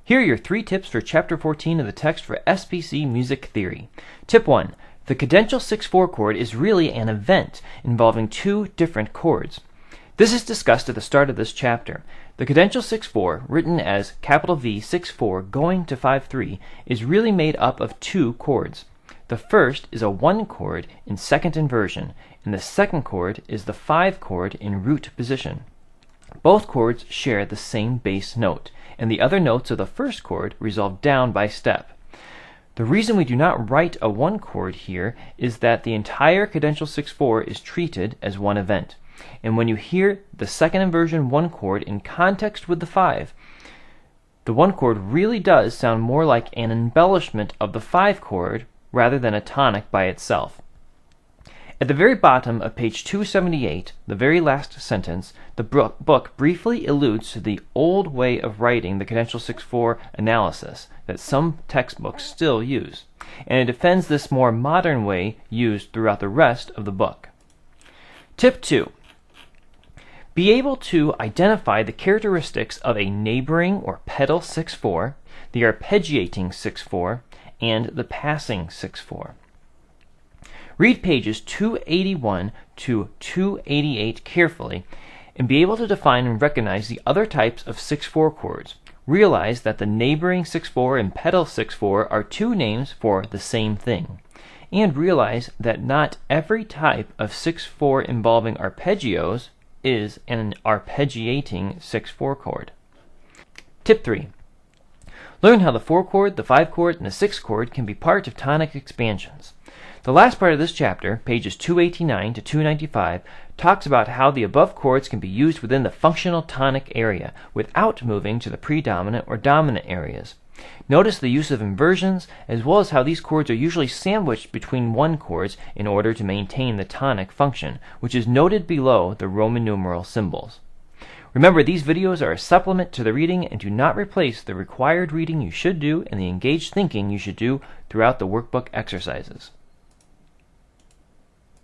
Here are your 3 tips for Chapter 14 of the text for SPC Music Theory. Tip 1. The cadential 6/4 chord is really an event involving 2 different chords. This is discussed at the start of this chapter. The cadential 6/4, written as capital V 6/4 going to 5/3, is really made up of 2 chords. The first is a 1 chord in second inversion, and the second chord is the 5 chord in root position. Both chords share the same bass note, and the other notes of the first chord resolve down by step. The reason we do not write a 1 chord here is that the entire cadential 6/4 is treated as one event. And when you hear the second inversion 1 chord in context with the 5, the 1 chord really does sound more like an embellishment of the 5 chord rather than a tonic by itself. At the very bottom of page 278, the very last sentence, the book briefly alludes to the old way of writing the cadential 6/4 analysis that some textbooks still use, and it defends this more modern way used throughout the rest of the book. Tip 2. Be able to identify the characteristics of a neighboring or pedal 6/4, the arpeggiating 6/4, and the passing 6/4. Read pages 281 to 288 carefully and be able to define and recognize the other types of 6/4 chords. Realize that the neighboring 6/4 and pedal 6/4 are 2 names for the same thing. And realize that not every type of 6/4 involving arpeggios is an arpeggiating 6/4 chord. Tip 3. Learn how the 4 chord, the 5 chord, and the 6 chord can be part of tonic expansions. The last part of this chapter, pages 289 to 295, talks about how the above chords can be used within the functional tonic area without moving to the predominant or dominant areas. Notice the use of inversions, as well as how these chords are usually sandwiched between 1 chords in order to maintain the tonic function, which is noted below the Roman numeral symbols. Remember, these videos are a supplement to the reading and do not replace the required reading you should do and the engaged thinking you should do throughout the workbook exercises.